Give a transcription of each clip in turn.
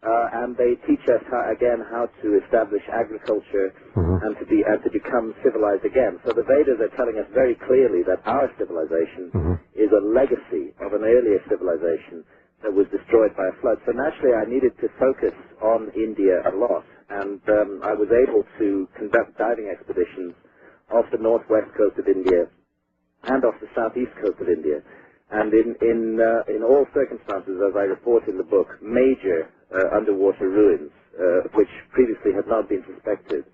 And they teach us how to establish agriculture and to become civilized again. So the Vedas are telling us very clearly that our civilization is a legacy of an earlier civilization that was destroyed by a flood. So naturally, I needed to focus on India a lot, and I was able to conduct diving expeditions off the northwest coast of India and off the southeast coast of India. And in all circumstances, as I report in the book, major underwater ruins, which previously had not been suspected,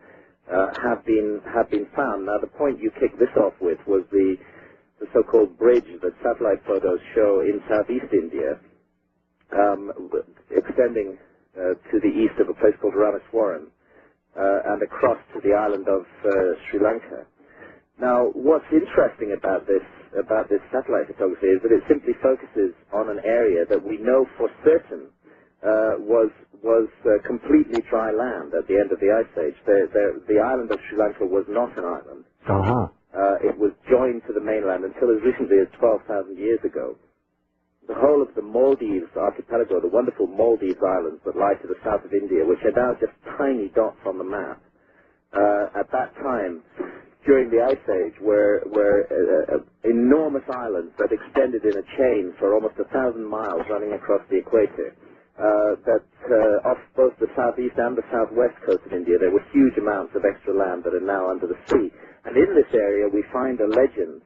have been found. Now, the point you kicked this off with was the so-called bridge that satellite photos show in southeast India, extending to the east of a place called Ramaswaram, and across to the island of Sri Lanka. Now, what's interesting about this satellite photography is that it simply focuses on an area that we know for certain was completely dry land at the end of the Ice Age. The island of Sri Lanka was not an island. It was joined to the mainland until as recently as 12,000 years ago. The whole of the Maldives archipelago, the wonderful Maldives Islands that lie to the south of India, which are now just tiny dots on the map, at that time, during the Ice Age, were enormous islands that extended in a chain for almost 1,000 miles running across the equator. Off both the southeast and the southwest coast of India, there were huge amounts of extra land that are now under the sea. And in this area, we find a legend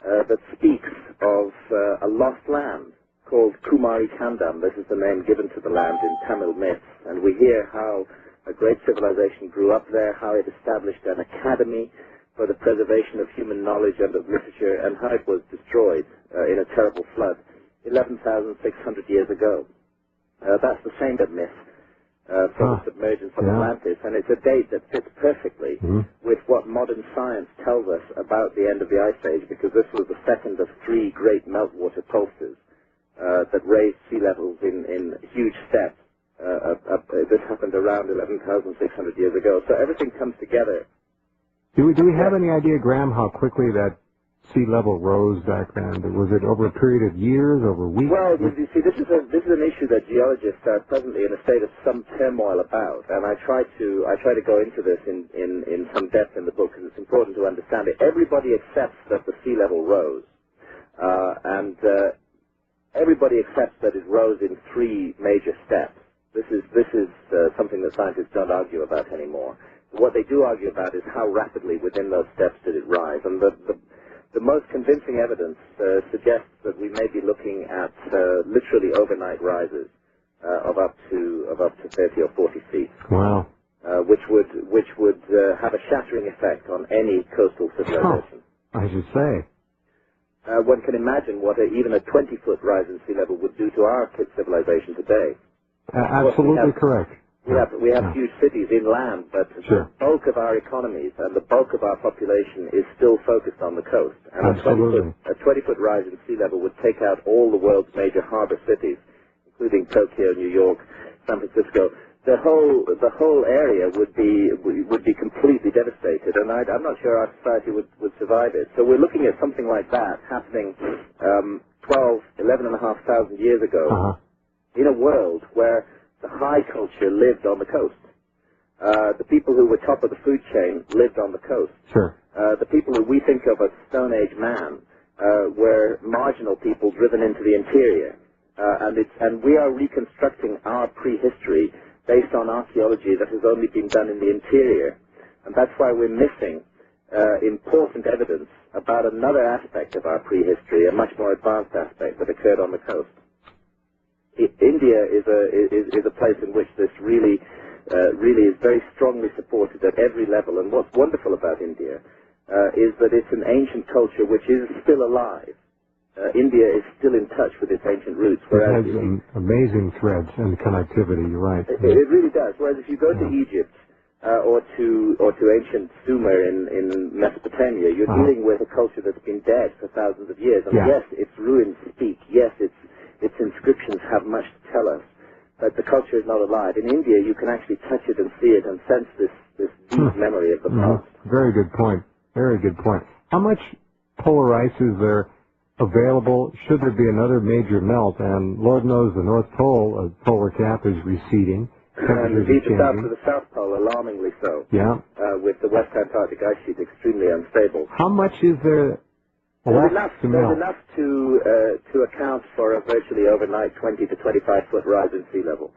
that speaks of a lost land called Kumari Kandam. This is the name given to the land in Tamil myths. And we hear how a great civilization grew up there, how it established an academy for the preservation of human knowledge and of literature, and how it was destroyed in a terrible flood 11,600 years ago. That's the same myth from the submergence of Atlantis, and it's a date that fits perfectly with what modern science tells us about the end of the Ice Age, because this was the second of three great meltwater pulses that raised sea levels in huge steps. This happened around 11,600 years ago. So everything comes together. Do we have any idea, Graham, how quickly that sea level rose back then? Was it over a period of years, over weeks? Well, you see, this is an issue that geologists are presently in a state of some turmoil about, and I try to go into this in some depth in the book because it's important to understand it. Everybody accepts that the sea level rose, and everybody accepts that it rose in three major steps. This is something that scientists don't argue about anymore. What they do argue about is how rapidly within those steps did it rise, and the most convincing evidence suggests that we may be looking at literally overnight rises of up to 30 or 40 feet. Wow! Which would have a shattering effect on any coastal civilization. I should say. One can imagine what even a 20-foot rise in sea level would do to our civilization today. Absolutely correct. We have huge cities inland, but the bulk of our economies and the bulk of our population is still focused on the coast. And a 20-foot rise in sea level would take out all the world's major harbor cities, including Tokyo, New York, San Francisco. The whole area would be completely devastated, and I'm not sure our society would survive it. So we're looking at something like that happening 11,500 years ago in a world where the high culture lived on the coast. The people who were top of the food chain lived on the coast. The people who we think of as Stone Age man were marginal people driven into the interior. And we are reconstructing our prehistory based on archaeology that has only been done in the interior. And that's why we're missing important evidence about another aspect of our prehistory, a much more advanced aspect that occurred on the coast. India is a place in which this really is very strongly supported at every level. And what's wonderful about India is that it's an ancient culture which is still alive. India is still in touch with its ancient roots. It has amazing threads and connectivity. You're right. It really does. Whereas if you go to Egypt or to ancient Sumer in Mesopotamia, you're dealing with a culture that's been dead for thousands of years. And yes, its ruins speak. Yes, its inscriptions have much to tell us, but the culture is not alive. In India, you can actually touch it and see it and sense this deep memory of the past. Very good point. Very good point. How much polar ice is there available should there be another major melt, and Lord knows the North Pole, polar cap is receding. And Temperatures indeed, are changing. the South Pole, alarmingly so. Yeah. With the West Antarctic ice sheet extremely unstable. How much is there There's left to melt? enough to account for a virtually overnight 20 to 25 foot rise in sea level.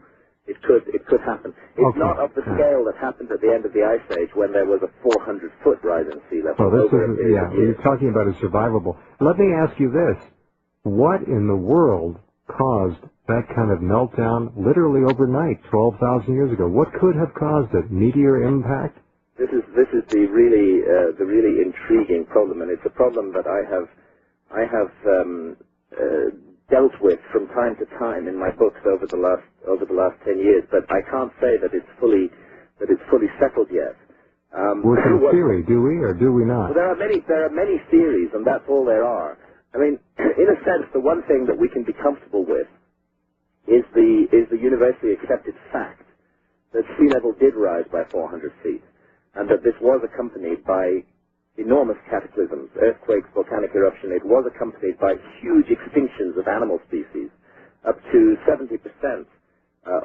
It could happen. It's Okay. not of the scale that happened at the end of the Ice Age when there was a 400 foot rise in sea level. Well, this over a is, period yeah, of what years. you're talking about is survivable. Let me ask you this. What in the world caused that kind of meltdown literally overnight, 12,000 years ago? What could have caused it? Meteor impact? This is the really intriguing problem, and it's a problem that I have dealt with from time to time in my books over the last 10 years, but I can't say that it's fully settled yet. Working theory, do we or do we not? Well, there are many theories, and that's all there are. I mean, in a sense, the one thing that we can be comfortable with is the universally accepted fact that sea level did rise by 400 feet, and that this was accompanied by enormous cataclysms, earthquakes, volcanic eruption. It was accompanied by huge extinctions of animal species. Up to 70%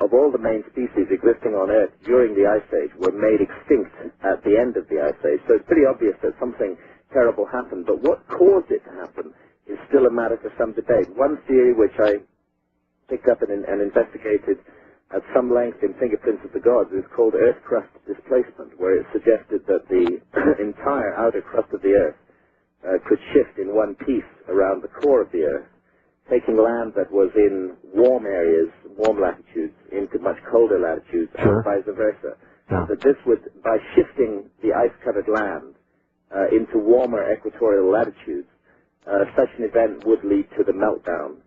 of all the main species existing on Earth during the Ice Age were made extinct at the end of the Ice Age. So it's pretty obvious that something terrible happened. But what caused it to happen is still a matter for some debate. One theory which I picked up and investigated at some length in Fingerprints of the Gods is called Earth crust displacement, where it suggested that the entire outer crust of the Earth could shift in one piece around the core of the Earth, taking land that was in warm areas, warm latitudes, into much colder latitudes, Sure. and vice versa. Yeah. That this would, by shifting the ice-covered land into warmer equatorial latitudes, such an event would lead to the meltdown,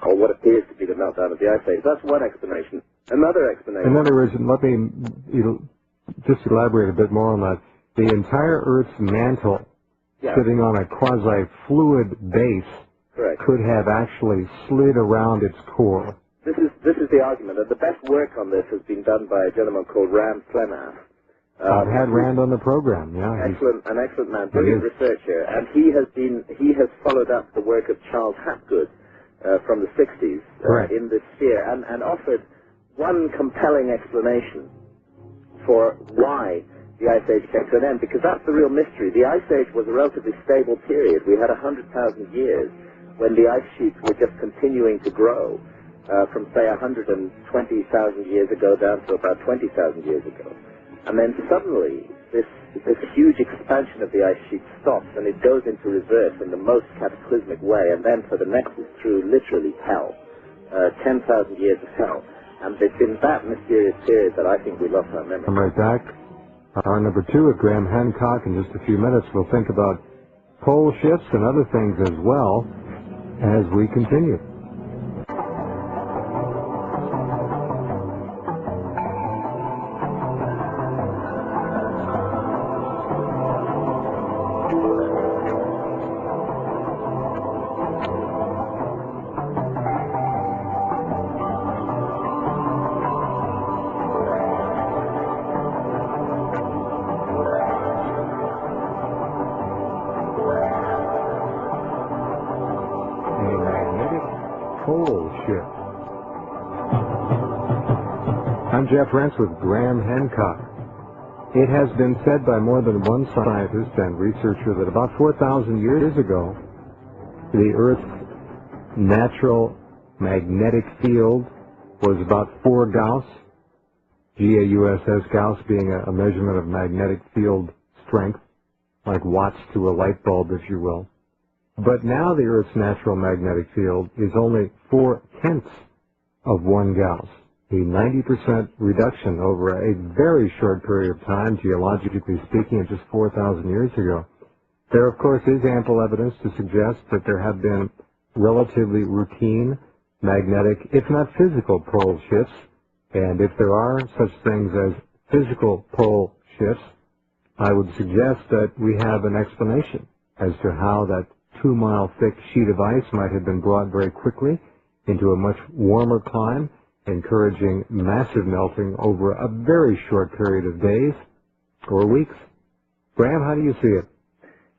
or what appears to be the meltdown of the Ice Age. That's one explanation. Another explanation. In other words, let me just elaborate a bit more on that. The entire Earth's mantle, Yeah. sitting on a quasi-fluid base, Correct. could have actually slid around its core. This is the argument, and the best work on this has been done by a gentleman called Rand Flemath. I've had Rand on the program, yeah. An excellent man, brilliant researcher, and he has followed up the work of Charles Hapgood from the 60s in this sphere, and offered one compelling explanation for why the Ice Age came to an end, because that's the real mystery. The Ice Age was a relatively stable period. We had 100,000 years when the ice sheets were just continuing to grow from, say, 120,000 years ago down to about 20,000 years ago. And then suddenly, this huge expansion of the ice sheet stops, and it goes into reverse in the most cataclysmic way, and then for the next is through literally hell, 10,000 years of hell. And it's in that mysterious period that I think we lost our memory. I'm right back. Our number 2 with Graham Hancock. In just a few minutes, we'll think about pole shifts and other things as well as we continue. I'm Jeff Rentz with Graham Hancock. It has been said by more than one scientist and researcher that about 4,000 years ago, the Earth's natural magnetic field was about 4 Gauss, G-A-U-S-S, Gauss being a measurement of magnetic field strength, like watts to a light bulb, if you will. But now the Earth's natural magnetic field is only 4/10 of 1 Gauss, a 90% reduction over a very short period of time, geologically speaking, just 4,000 years ago. There, of course, is ample evidence to suggest that there have been relatively routine magnetic, if not physical, pole shifts, and if there are such things as physical pole shifts, I would suggest that we have an explanation as to how that 2-mile thick sheet of ice might have been brought very quickly into a much warmer climate, encouraging massive melting over a very short period of days or weeks. Graham, how do you see it?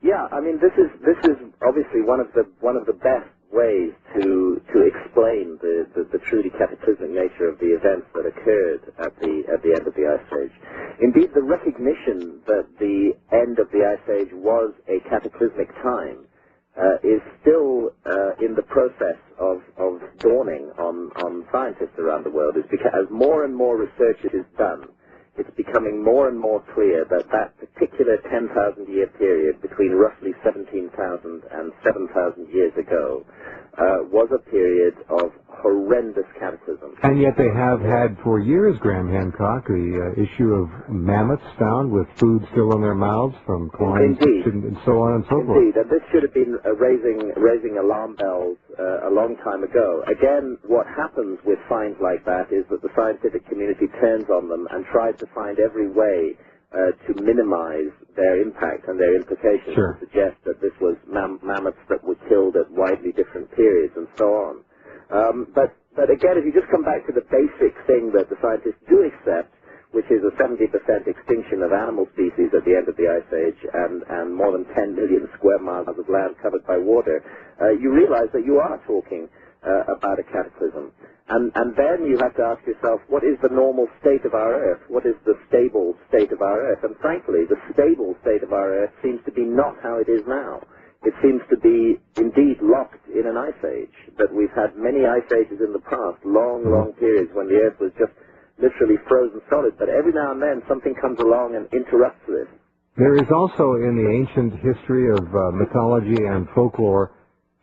Yeah, I mean, this is obviously one of the best ways to explain the truly cataclysmic nature of the events that occurred at the end of the Ice Age. Indeed, the recognition that the end of the Ice Age was a cataclysmic time is still in the process of dawning on scientists around the world. It's because as more and more research is done, it's becoming more and more clear that that particular 10,000-year period between roughly 17,000 and 7,000 years ago was a period of horrendous cataclysm. And yet they have had for years, Graham Hancock, the issue of mammoths found with food still in their mouths from climbing and so on and so forth. Indeed, and this should have been raising alarm bells a long time ago. Again, what happens with finds like that is that the scientific community turns on them and tries to find every way to minimize their impact and their implications, sure, to suggest that this was mammoths that were killed at widely different periods and so on. But again, if you just come back to the basic thing that the scientists do accept, which is a 70% extinction of animal species at the end of the Ice Age and more than 10 million square miles of land covered by water, you realize that you are talking about a cataclysm. And then you have to ask yourself, what is the normal state of our Earth? What is the stable state of our Earth? And frankly, the stable state of our Earth seems to be not how it is now. It seems to be indeed locked in an ice age, that we've had many ice ages in the past, long periods when the Earth was just literally frozen solid, but every now and then something comes along and interrupts this. There is also in the ancient history of mythology and folklore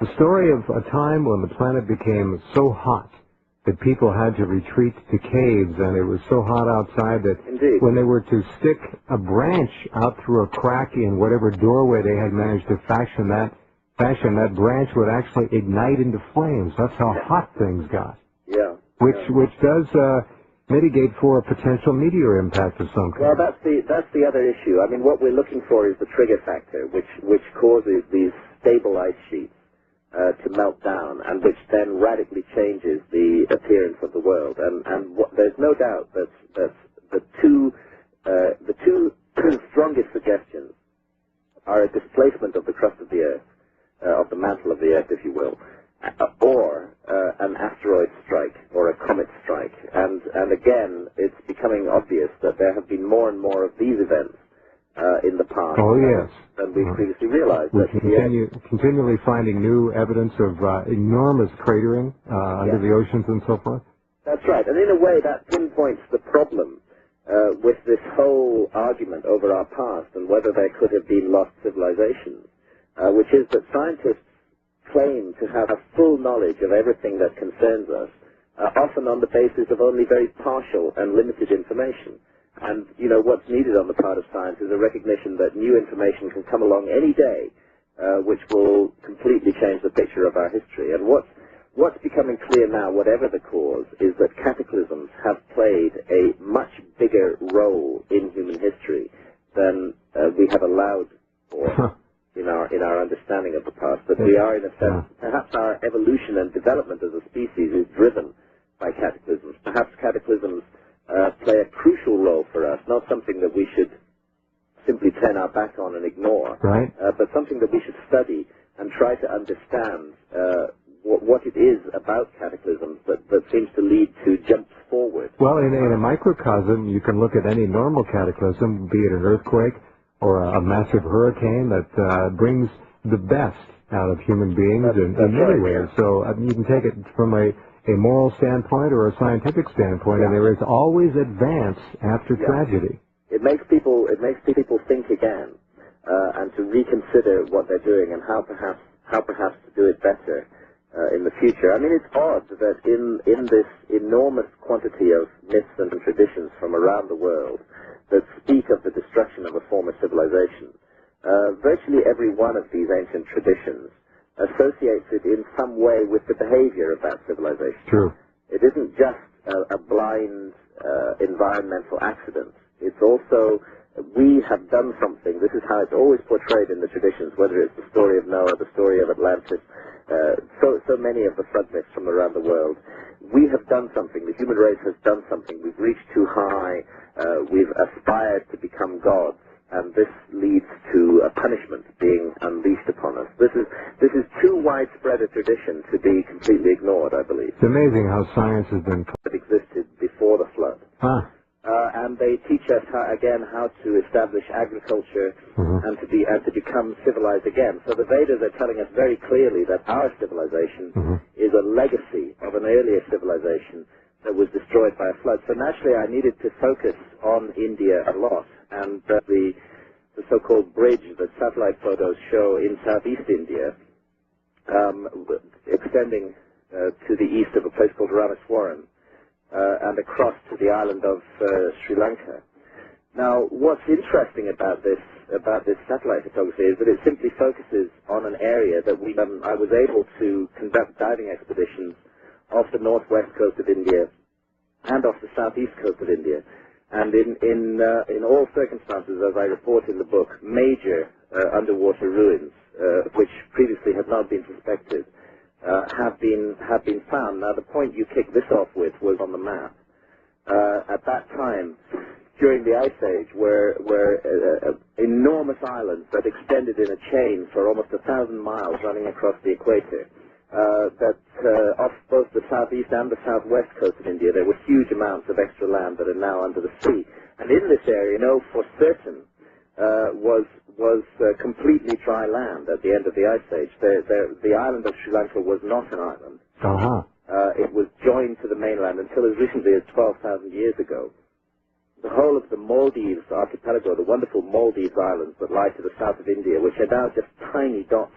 the story of a time when the planet became so hot that people had to retreat to caves, and it was so hot outside that Indeed, when they were to stick a branch out through a crack in whatever doorway they had managed to fashion, that branch would actually ignite into flames. That's how hot things got. Yeah. Which does mitigate for a potential meteor impact of some kind. Well, that's the other issue. I mean, what we're looking for is the trigger factor, which causes these stable ice sheets to melt down, and which then radically changes the appearance of the world. And there's no doubt that the two strongest suggestions are a displacement of the crust of the Earth, of the mantle of the Earth, if you will, or an asteroid strike or a comet strike. And again, it's becoming obvious that there have been more and more of these events in the past than we previously realized. We continually finding new evidence of enormous cratering under the oceans and so forth. That's right. And in a way, that pinpoints the problem with this whole argument over our past and whether there could have been lost civilizations, which is that scientists claim to have a full knowledge of everything that concerns us, often on the basis of only very partial and limited information. And, you know, what's needed on the part of science is a recognition that new information can come along any day, which will completely change the picture of our history. And what's becoming clear now, whatever the cause, is that cataclysms have played a much bigger role in human history than we have allowed for in our understanding of the past. That we are, in a sense, perhaps our evolution and development as a species is driven by cataclysms. Perhaps cataclysms play a crucial role for us, not something that we should simply turn our back on and ignore, but something that we should study and try to understand what it is about cataclysms that seems to lead to jumps forward. Well, in a microcosm, you can look at any normal cataclysm, be it an earthquake or a massive hurricane that brings the best out of human beings in many ways. So you can take it from a moral standpoint or a scientific standpoint, and there is always advance after tragedy. It makes people think again, and to reconsider what they're doing and how perhaps to do it better in the future. I mean, it's odd that in this enormous quantity of myths and traditions from around the world that speak of the destruction of a former civilization, virtually every one of these ancient traditions associates it in some way with the behavior of that civilization. True. It isn't just a blind environmental accident. It's also, we have done something. This is how it's always portrayed in the traditions, whether it's the story of Noah, the story of Atlantis, so many of the flood myths from around the world. We have done something. The human race has done something. We've reached too high. We've aspired to become gods. and this leads to a punishment being unleashed upon us. This is too widespread a tradition to be completely ignored, I believe. It's amazing how science has been... It existed before the flood. Huh. And they teach us, how to establish agriculture and to become civilized again. So the Vedas are telling us very clearly that our civilization is a legacy of an earlier civilization that was destroyed by a flood. So naturally I needed to focus on India a lot. And the so-called bridge that satellite photos show in southeast India, extending to the east of a place called Ramaswaram, and across to the island of Sri Lanka. Now, what's interesting about this satellite photography is that it simply focuses on an area that I was able to conduct diving expeditions off the northwest coast of India and off the southeast coast of India. And in all circumstances, as I report in the book, major underwater ruins, which previously had not been suspected, have been found. Now, the point you kicked this off with was on the map. At that time, during the Ice Age, were enormous islands that extended in a chain for almost 1,000 miles running across the equator. Off both the southeast and the southwest coast of India, there were huge amounts of extra land that are now under the sea. And in this area, for certain, was completely dry land at the end of the Ice Age. The island of Sri Lanka was not an island. It was joined to the mainland until as recently as 12,000 years ago. The whole of the Maldives archipelago, the wonderful Maldives Islands that lie to the south of India, which are now just tiny dots